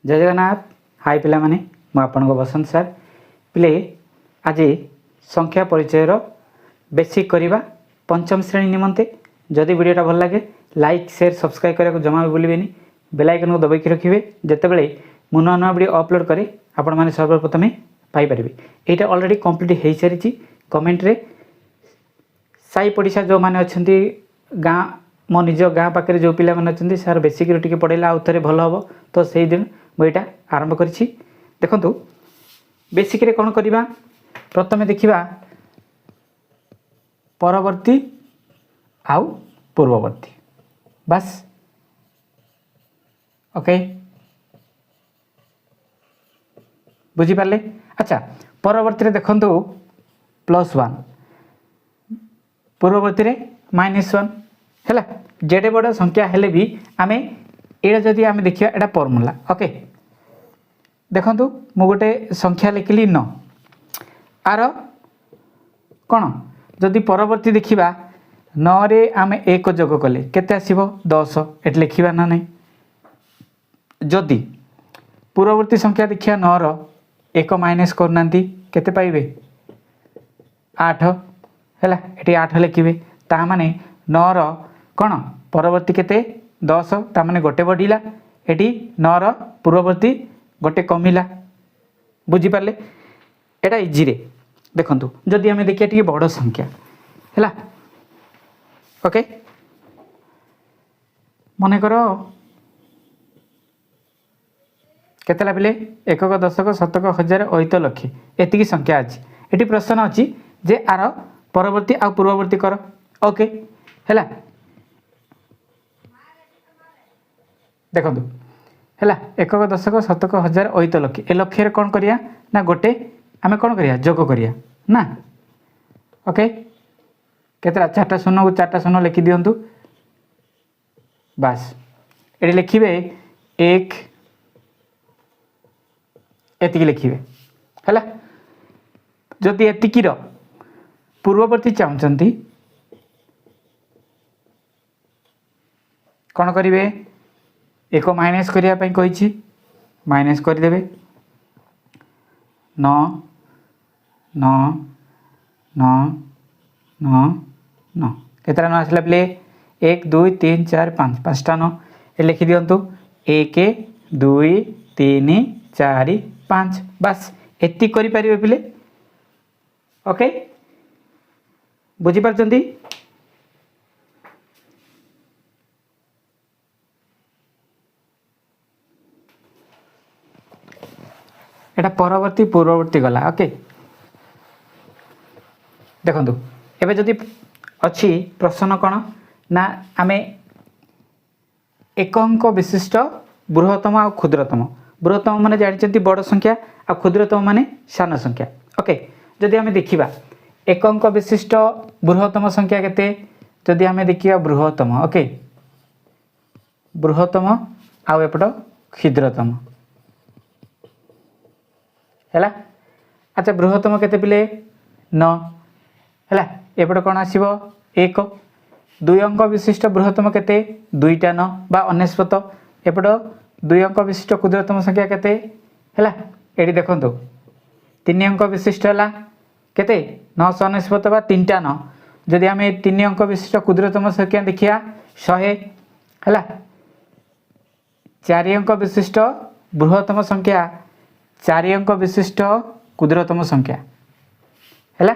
जय जगन्नाथ। हाय पिला माने मु आपनको बसंत सर पिले आज संख्या परिचय बेसिक करवा पंचम श्रेणी निमंते। जदि वीडियोटा भल लगे लाइक शेयर सब्सक्राइब करने को जमा भी भूलें। बेल आइकन को दबाई रखिए जितेबाला मु नुआ नुआ वीडियो अपलोड करे आपण मैंने सर्वप्रथमे पाइपर। यहाँ अलरेडी कम्प्लीट हो सारी कमेंट रे साई पड़िशा जो मैंने अच्छा गाँ मो निज गाँ पाखे जो पिला अच्छा सार बेसिक टी पढ़ेला आउ थे भल हम तो से दिन मुझे आरंभ करी। देखु बेसिक रे कौन करवा प्रथमे देखा परवर्ती आउ पूर्ववर्ती बस ओके बुझीपारे। अच्छा परवर्ती देखु +1 पूर्ववर्ती -1 है जेडे बड़ संख्या हेले भी आमे एटा जदि आमे देखिया एटा फॉर्मूला ओके। देखंतु मु गोटे संख्या लिखिली 9 आर कौन जदि परवर्ती देखिबा 9 रे आमे 1 जोग कले केते आसीबो 10 एट लिखिबा ना नहीं। जदि पूर्ववर्ती संख्या देखिया 9 रो 1 माइनस करनांती केते पाइबे 8 हैला एटी 8 लिखिबे ता माने 9 रो कौन परवर्ती केते 10 ता माने गोटे बढ़िला एटी 9 रो पूर्ववर्ती गोटे कमिला बुझीपारे। एटा इजी रे देखंतु जदि आमे देखिया टी बड़ संख्या हैला ओके मने करो केते लाबिले 1 दशक शतक हजार अयुत लक्ष एतिकी संख्या अछि। एटी प्रश्न अछि जे आर परवर्ती आ पूर्ववर्ती कर ओके हैला देखंतु हैला 1 दशक शतक हजार अयुत लक्ष ए लक्ष्य कौन करिया ना गोटे आमे कौन करिया जोग करिया ना ओके केतरा 4टा शून्य को 4टा शून्य लिखि दियंतु बस एटी लिखिबे 1 एतिकी लिखिबे हैला। जदि एतिकीर पूर्ववर्ती चाहते कौन करेंगे 1 माइनस करने कही माइनस करदे 9 9 9 9 9 केतरा 9 आसला पे 1 2 3 4 5 5टा 9 ये लिखि दिंतु 1 2 3 4 5 बस एति करि परिबे पिले ओके बुझी पारछंती। एटा परवर्ती पूर्ववर्ती गला ओके देखंतु एबे जदि अछि प्रश्न कौन ना आमे एक अंक विशिष्ट बृहत्तम और क्षुद्रतम बृहत्तम माने जानिचंती बड़ संख्या और क्षुद्रतम माने सान संख्या ओके। जदि आमे देखिबा एक अंक विशिष्ट बृहत्तम संख्या केते जदि आमे देखिबा बृहत्तम ओके बृहत्तम आउ एपट क्षुद्रतम हैला। अच्छा बृहत्तम केते पिले 9 हैला एपट कौन आसीबो 1 2 अंक विशिष्ट बृहत्तम केते 2टा 9 बा 99 एपट 2 अंक विशिष्ट क्षुद्रतम संख्या केते हैला एडी देखंतु 3 अंक विशिष्ट हैला केते 999 बा 3टा 9 जदि आमे 3 अंक विशिष्ट क्षुद्रतम संख्या देखिया 100 हैला 4 अंक विशिष्ट बृहत्तम संख्या 4 अंक विशिष्ट क्षुद्रतम संख्या हैला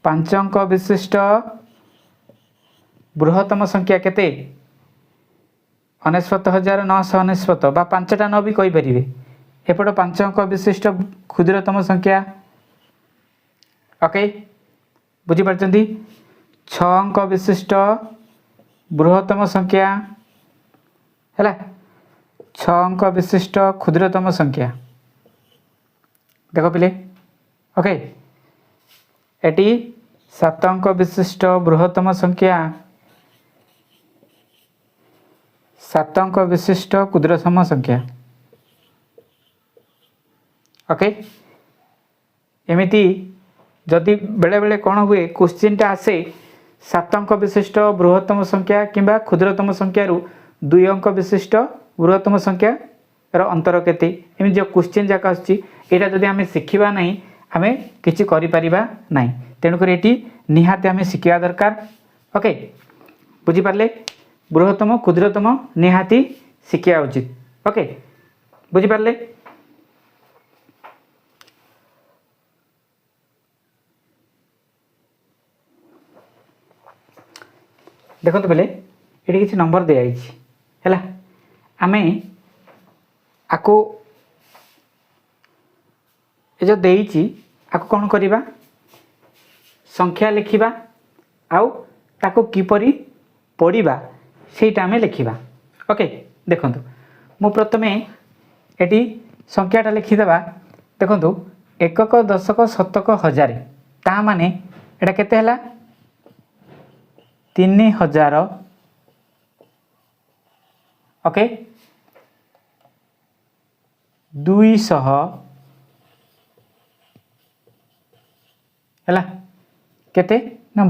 5 अंक विशिष्ट बृहत्तम संख्या केते 99,999 बा 5टा 9 भी कहि परिबे एपट 5 अंक विशिष्ट क्षुद्रतम संख्या ओके बुझी पारछंती 6 अंक विशिष्ट बृहत्तम संख्या हैला 6 अंक विशिष्ट क्षुद्रतम संख्या देखो पिले ओके एटी 7 अंक विशिष्ट बृहत्तम संख्या 7 अंक विशिष्ट क्षुद्रतम संख्या ओके। एमिति जदि बेले बेले कौन हुए क्वेश्चन टा आसे 7 अंक विशिष्ट बृहत्तम संख्या किंबा क्षुद्रतम संख्या 2 अंक विशिष्ट बृहत्तम संख्या अंतर केते एमि जो क्वेश्चन जाक आछि एटा जदि आमे शिखिबा नै आमे किछि करि परिबा नै तेणु कर एटी निहाते आमे शिखिया दरकार ओके बुझी पारले बृहत्तम क्षुद्रतम निहाती शिखिया उचित ओके बुझी पारले देखो बेले ये किसी नंबर दि है आम आपको ये जो देती आपको कौन करवा संख्या लिखा आउ ताको किपरि पढ़ा सेटा आम लिखा ओके देखो मु प्रथमे एटी संख्याटा लिखिदेवा देखो एकक दशक शतक हजार ता माने एटा केते हला 3000 ओके 200 है केते ना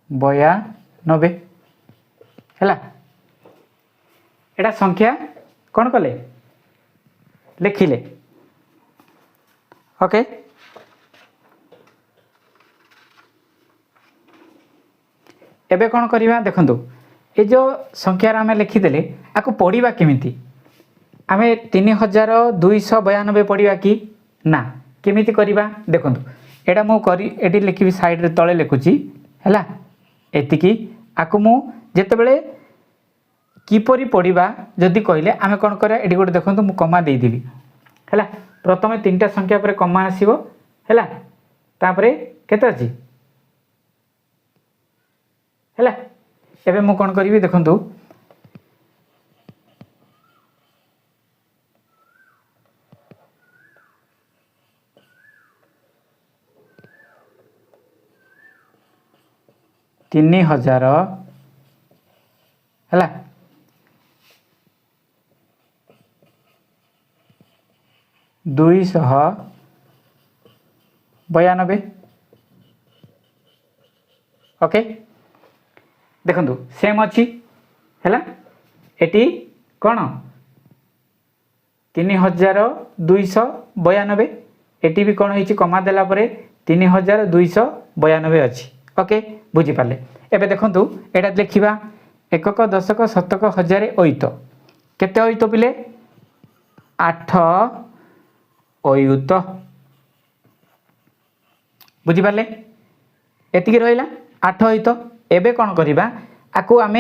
92 है एटा संख्या कौन कले लिखिले ओके एबे कौन करवा देखो ये जो संख्यार आम लिखिदेले आपको पढ़ा केमिति आम 3292 पढ़ा कि ना केमिति करवा देखो एटा मु करी एटी लिखी साइड तले लिखुची है एतिकी आपको मु जेतेबेले किपरि पढ़ा जदि कहले आम कौन करा ये गोटे देखो मु कमा देदेवी है प्रथम 3टा संख्या पर कमा आसो है तापर केते अच्छी है एबे मु कौन करी देखु 3000 है 292 ओके देखो सेम अच्छी है एटी कौन 3292 एटी भी कौन होती कमा देला परे 3292 अच्छी ओके बुझीपारे एबे देखो एटा लिखा एकक दशक शतक हजार अयुत केते अयुत पिले 8 अयुत बुझीपारे एतिकी रहिला 8 अयुत एबे कौन करवा आपको आम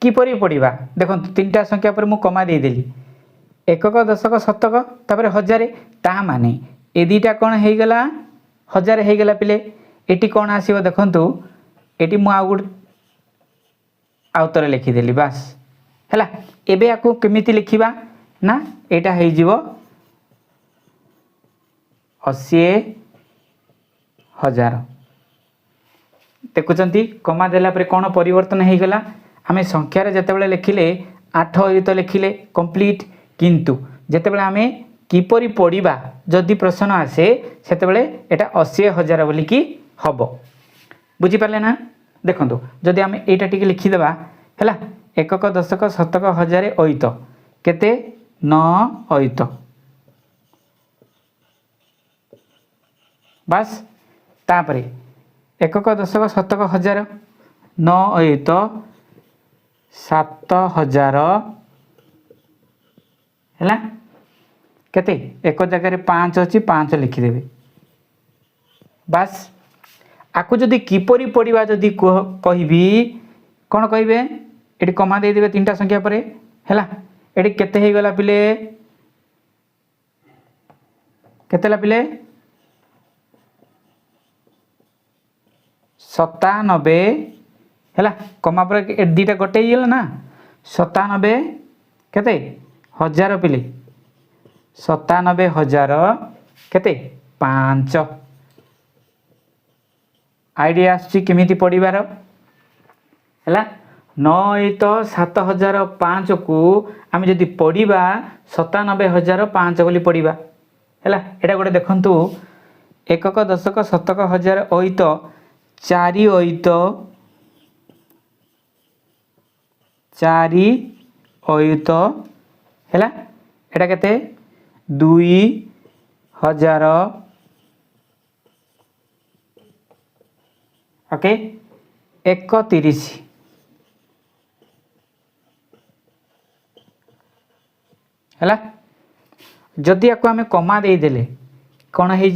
किपरि पढ़ा देखो 3टा संख्या पर मु कमा देदेली एकक दशक शतक तापर हजार ता माने ए दुईटा कौन हो गला हजार हो गला पिले एटी कौन आसो देखु एटी मु आउ गोटे आउतरे लिखिदेली बास है एबे आपको केमिति लिखिबा ना एटा हो जिवो 80,000 देखुंत कमा देला परे कौन परिवर्तन हो गला आम संख्यार जितेबाला लिखिले 8 अयुत लिखिले कंप्लीट किंतु जितेबाला आम किपरि पढ़ा जदि प्रश्न आसे सेतेबाला एटा 80,000 बोलिकी हम बुझीपारे ना देखो जदि आम एटा टिके लिखिदेवा है एकक दशक शतक हजार अयुत केते 9 अयुत बास तापरे एकक दशक शतक हजार 9 अयुत 7,000 है केते एक जगह 5 अच्छी 5 लिखिदेवे बास आपको जदि किपरि पढ़ा जदि कहबी कौन कहे ये कमा देदेवे 3टा संख्या पर है ये केते हो गला पिले केतेला पिले 97 है कमा पर दीटा गोटे ही ना 97 केते हजार पिले 97,000 केते 5 आइडिया आसची केमिति पढ़िबार है 9 तो 7,005 को आम जदि पढ़ा 97,005 बोली पढ़ा है यहाँ गोटे देखु एकक दशक शतक हजार अयुत 4 अयुत ଅୟୁତ ହେଲା ଏଟା କେତେ 2000 ओके 31 है जदि आपको आम कमा देदेले कौन हो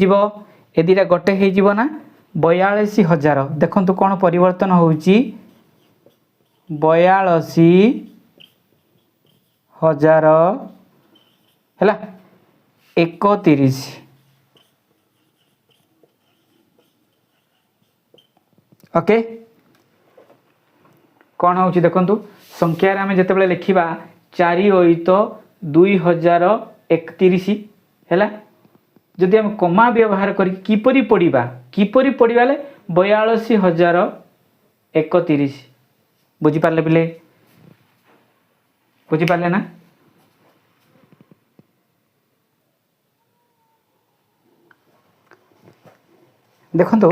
दुटा गोटे हो ना 42,000 देखु कौन परिवर्तन होची 42,000 है 31 ओके कौन हो देखु संख्यार आम जिते लिखा 4/2031 है जदि आम कमा व्यवहार किपरि पढ़ा 42,031 बुझीपारे पिले बुझीपारे ना देखो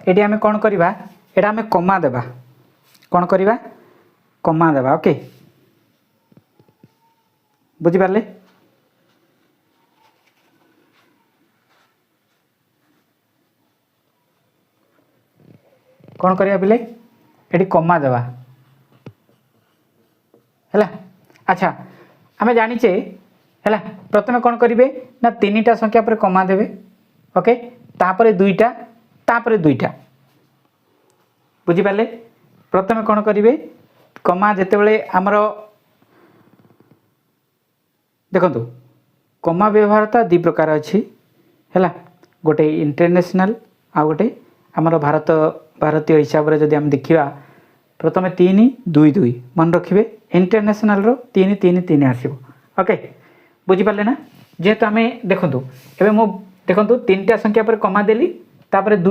ये आम कौन करवा एटा आम कमा देवा कौन करवा कमा देवा ओके बुझीपारे कौन करवा पिले ये कमा देवा है अच्छा आम जाचे है प्रथम कौन करेंगे ना 3टा संख्या पर कमा देवे ओके तापर 2टा तापर 2टा बुझीपारे प्रथम कौन करेंगे कमा जितेबले आमर देखु कमा व्यवहारता 2 प्रकार अच्छी है गोटे इंटरनेशनल आ गोटे आमर भारतीय हिसाब से जब आम देखा प्रथम 3-2-2 मन रखिए इंटरनेशनल 3-3-3 आसो ओके बुझीपारे ना जेहेतु आम देखु एवं मु देखु 3टा संख्या पर कमा देली तापर 2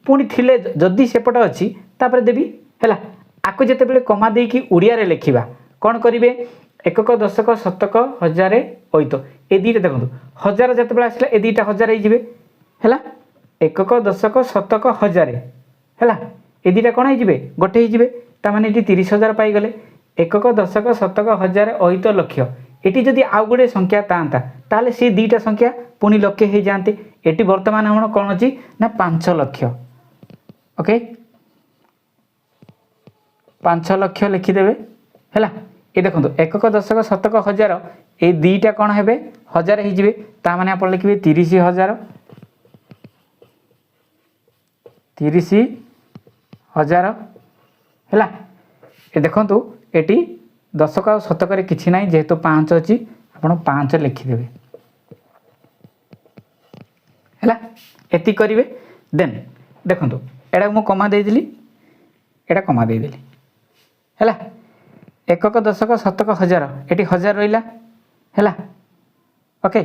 पुणी थिले जदि सेपट अच्छी तापर देवी है आपको जिते कमा देकी उड़िया लिखा कौन करेंगे एकक दशक शतक हजार अयुत ये 2टा देखो 1000 जिते आसला ये 2टा 1000 है एकक दशक शतक हजार है ये 2टा कौन हो गोटे होने ये 30,000 पाईगले एकक दशक शतक हजार अयुत लक्ष ये जदि आउ गोटे संख्या था ताले सी 2टा संख्या पुणी लक्ष हो जाते ये बर्तमान हम कौन अच्छी ना 5 लक्ष ओके 5 लक्ष लिखिदेवे है ये देखो एकक दशक शतक हजार ये 2टा कौन हे 1000 हो आप लिखे 30,000 30,000 है ये देखु ये दशक आ शतक किसी ना जेहेतु 5 अच्छी आप 5 लिखिदेवे है ये करेंगे देन देखु एटा मु कमा देदेली एटा कमा देदेली है एकक दशक शतक हजार ये 1000 रहा है ओके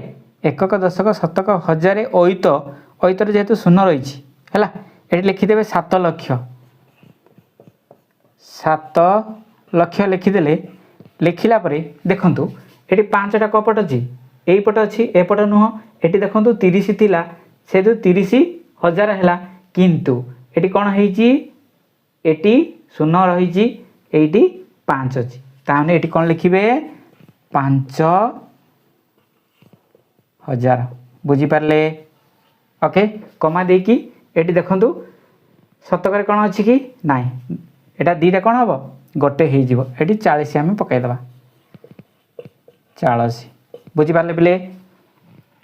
एकक दशक शतक हजार अयुत अयुतर जेहेतु 0 रही है ये लिखिदेवे 7 लक्ष 7 लक्ष लिखिदेले लिखिला परे देखंतु ये 5टा कपट अच्छी यहीपट अच्छी एपट नुह ये देखो 30 थिला से 30,000 है किंतु ये कौन है 0 रही 5 अच्छी ताने ये कौन लिखिए 5,000 बुझीपारे ओके कमा देकी ये देखु शतक कौन अच्छी कि नाई एटा 2टा कौन हम गोटे हो 40 आम पकईदे 40 बुझीपारे पिले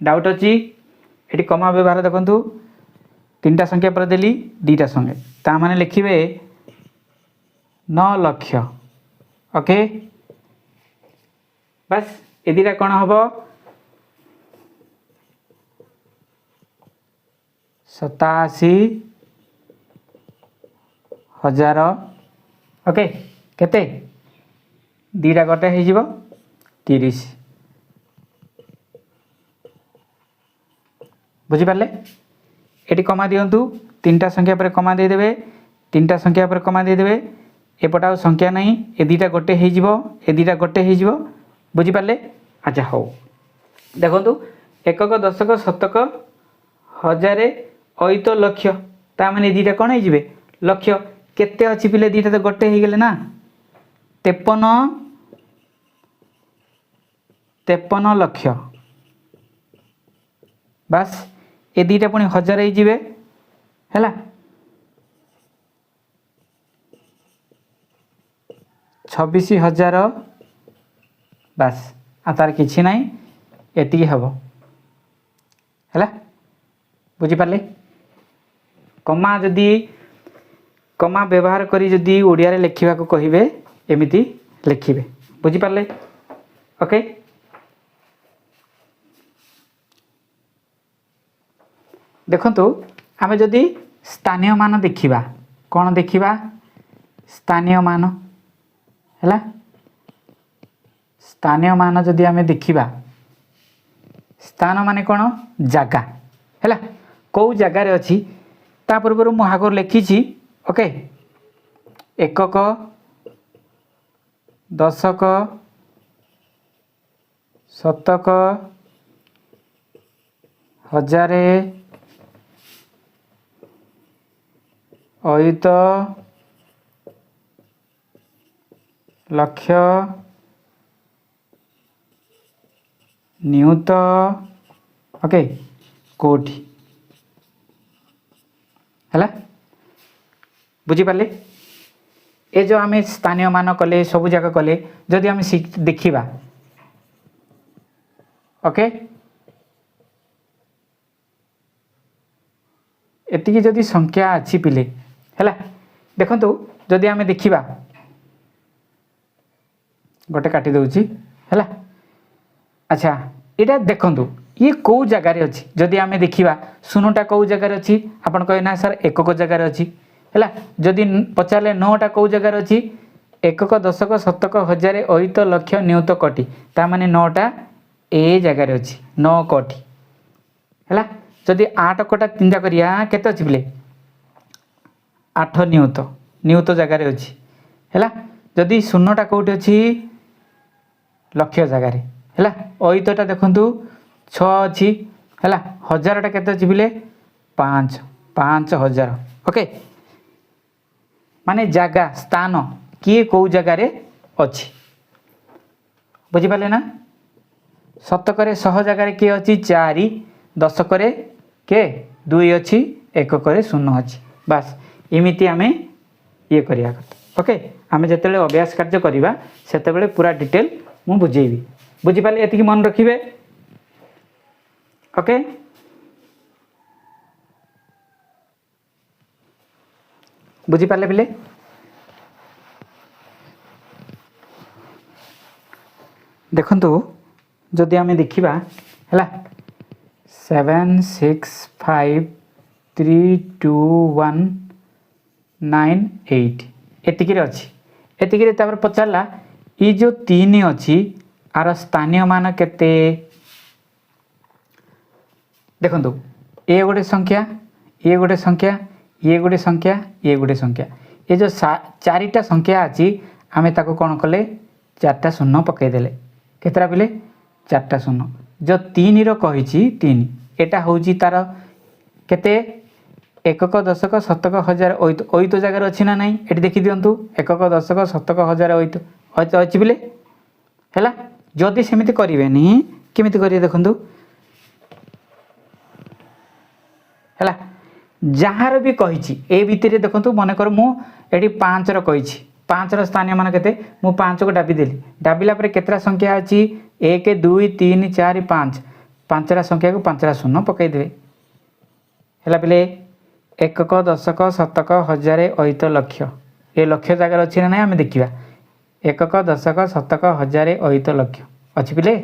डाउट अच्छी ये कमा व्यवहार देखु 3टा संख्या पर देली 2टा संख्या ता माने लिखिए 9 लक्ष ओके बस ये 2टा कौन हम 87,000 ओके केते 2टा गोटे हो 30 बुझीपारे ये कमा दिंतु 3टा संख्या पर कमा देदेवे 3टा संख्या पर कमा देदेवे एपट आ संख्या नहीं ये 2टा गोटे हो 2टा गोटे हो बुझीपारे अच्छा हो देखु एकक दशक शतक हजार अयुत लक्ष ता माने 2टा कौन हो लक्ष केते अच्छी पिले 2टा तो गोटे हो गले ना 53 53 लक्ष बास ए दुईटा पुणी हजार ही है 26,000 बास आ तार किसी ना एति हम है बुझिपारे कमा जदि कमा व्यवहार करी जदि ओडिया रे लिखा कहे एमती लिखिए बुझिपारे ओके देखंतु आमे जदि स्थानीय मान देखिबा कौन देखिबा स्थानीय मान है स्थानीय मान जदि आमे देखिबा स्थान माने कौन जगह है कौ जगार अच्छी ता पूर्व मु आगर लिखी ओके एकक दशक शतक हजारे अयुत लक्ष नियुत ओके कोटी है बुझिपारे ए जो आम स्थानीय मान कले सबू जगह कले जदि आम देखा ओके एतिकी जदि संख्या अच्छी पिले है देखंतु जदि आम देखा गोटे काटी दूची है अच्छा यहाँ देखंतु ये कौ जगार अच्छी जदि आम देखा शून्यटा कौ जगार अच्छी आपन कहे ना सर एकक जगार अच्छी है जदि पचारे 9टा कौ जगार अच्छी एकक दशक शतक हजारे अयुत लक्ष नियुत कोटी ता माने 9टा ए जगार अच्छी 9 कोटी है जदि 8 कोटा चिंता करिया केते अच्छी बोले 8 नियुत नियुत जगार अच्छी है जदि शून्यटा कौटी अच्छी लक्ष जगार है अयुतटा देखंतु 6 अच्छी है हजारटा केते अच्छी बोले 5,000 ओके माने जगह स्थान किए कौ जगार अच्छी बुझिपारे ना शतक 100 जगार किए अच्छी 4 दशक के 2 अच्छी एकक 0 अच्छी बास इमिति आम ये करिया कथा ओके आम जिते अभ्यास कार्य करवा से पूरा डिटेल मु बुझेबी बुझिपारे एतिकी मन रखिए ओके बुझिपारे पिले देखंतु जदि आम देखा है 7 6 5 3 2 1 9 8 एतिकी अच्छी एतिकी पचारा ये जो 3 अच्छी आर स्थानीय मान केते देखंतु ये गोटे संख्या ये गोटे संख्या ये गोटे संख्या ये गोटे संख्या ये जो 4टा संख्या अच्छी आम ताको कौन कले 4टा शून्य पकईदेले केतटा पिले 4टा शून्य जो 3 रही 3 एटा हूँ तार केते एकक दशक शतक हजार अयुत जगार अच्छी ना नहीं ये देखी दिंतु एकक दशक शतक हजार अयुत अच्छी बोले है जदि सेमती करें केमी करेंगे देखु है जार भी कही ए भितर देखो मनकर मुझे 5 रही 5 स्थानीय मान के 5 को डाबी देली डाबिला केतरा संख्या अच्छी 1 2 3 4 5 5टा संख्या को 5टा शून्य पकईदे है पे एकक दशक शतक हजारे अयुत लक्ष ये लक्ष जगार अच्छी ना ना आम देखा एकक दशक शतक हजारे अयुत लक्ष अच्छी पिले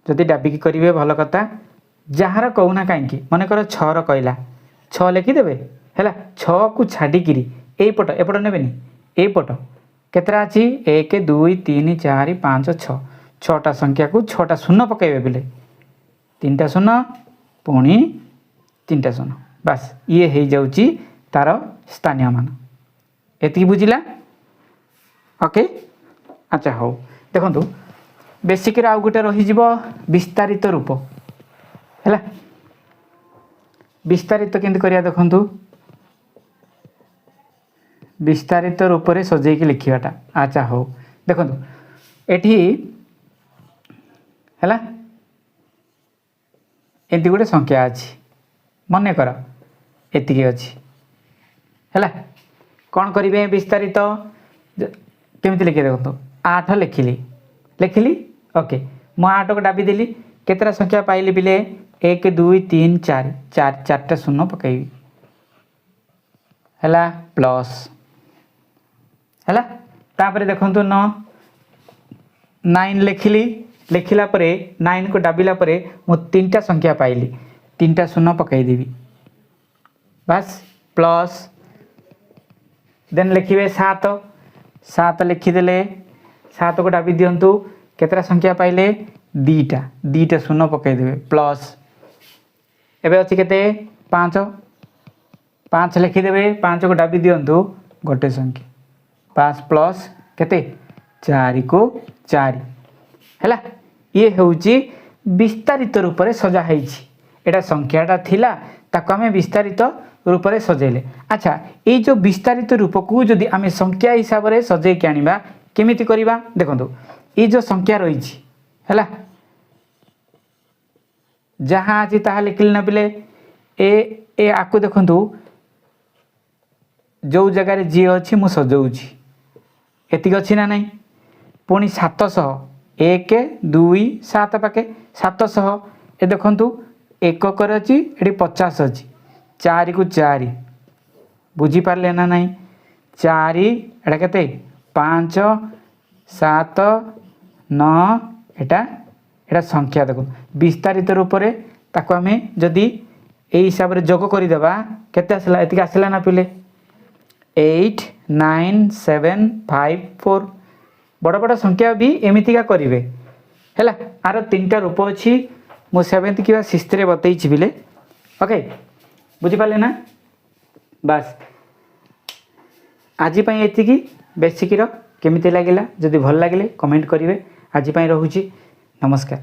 जदि डाबिकी करेंगे भल कथा जार कहूना कहीं मनकर 6 कहला 6 लिखिदेवे है 6 को छाड़िकी एपट एपट ने एपट केतरा अच्छी 1 2 3 4 5 6 6टा संख्या को 6टा शून्य पकईबे बोले 3टा शून्य पुणी 3टा शून्य बास ये हो जाऊँगी तार स्थानीय मान एति बुझिला ओके अच्छा हो देखो बेसिक आउ गोटे रही विस्तारित रूप है विस्तारित केमती करिया देखु विस्तारित रूप से सजेकी लिखाटा अच्छा हो देखो एटी है एमती गोटे संख्या अच्छी मन कर एति अच्छी है कौन करेंगे विस्तारित केमी लिखे देखो 8 लिखिली ओके मु 8 को डाबी देली केतरा संख्या पाइली पिले 1 2 3 4 चारटा शून्य पकईबी है प्लस है तापर देखु 9 लिखिला परे 9 को डाबिला परे मु 3टा संख्या पाइली 3टा शून्य पकईदेवी बस प्लस देन लिखे 7 लिखिदेले 7 को डाबी दिंतु केतरा संख्या पाइले 2टा शून्य पकईदेवे प्लस एबे अच्छी केते 5 लिखिदेवे 5 को डाबी दिंतु गोटे संख्या 5 प्लस केते 4 को 4 है ये होची विस्तारित रूप से सजा एटा संख्याटा थिला ताको आमे विस्तारित रूप से सजेले। अच्छा ये जो विस्तारित रूप को जदि आमे संख्या हिसाब से सजे के आनिबा केमिति करिबा देखंतु ये जो संख्या रही है जहाँ अच्छी ताहा लिखिल ना पिले ए आकु देखंतु जो जगार जी अच्छी मु सजाऊँगी एतिक अच्छी ना नहीं पुणी 700 1 2 7 पाके 700 ए देखंतु एककर अच्छी ये 50 अच्छी 4 को 4 बुझीपारे ना नहीं 4 एटा केते 5 7 9 एटा संख्या देखो विस्तारित रूप से ताको आमे जदि ए हिसाब से जोग करदेबा केते आसला एतिक आसला ना पिले 8 9 7 5 4 बड़ बड़ संख्या भी एमितिका करेंगे है आर 3टा रूप अच्छी मु 7th कि 6th रे बतई बिले ओके बुझीपारे ना बस आज ये बेसिक केमिति लगिला जदि भल लगे कमेंट करेंगे आज रोची नमस्कार।